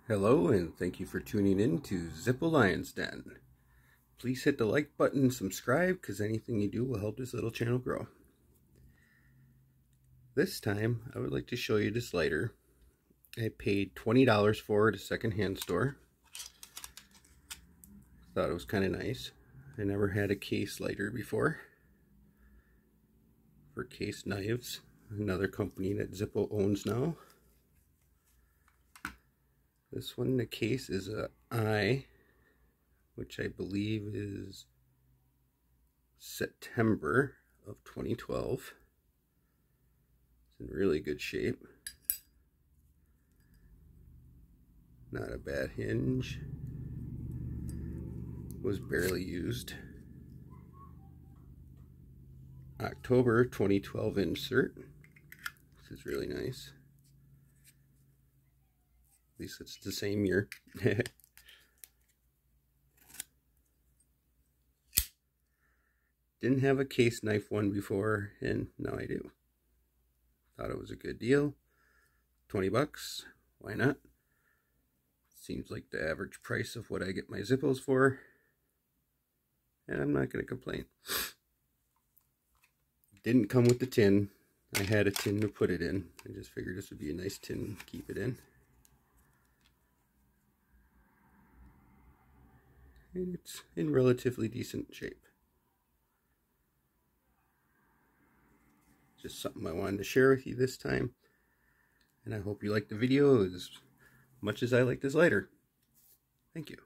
Hello, and thank you for tuning in to Zippo Lion's Den. Please hit the like button and subscribe, because anything you do will help this little channel grow. This time, I would like to show you this lighter. I paid $20 for it at a secondhand store. Thought it was kind of nice. I never had a Case lighter before. For Case Knives, another company that Zippo owns now. This one, the case is a I, which I believe is September of 2012. It's in really good shape. Not a bad hinge. Was barely used. October 2012 insert. This is really nice. At least it's the same year. Didn't have a Case knife one before, and now I do. Thought it was a good deal. 20 bucks. Why not? Seems like the average price of what I get my Zippos for. And I'm not going to complain. Didn't come with the tin. I had a tin to put it in. I just figured this would be a nice tin to keep it in. And it's in relatively decent shape. Just something I wanted to share with you this time. And I hope you liked the video as much as I liked this lighter. Thank you.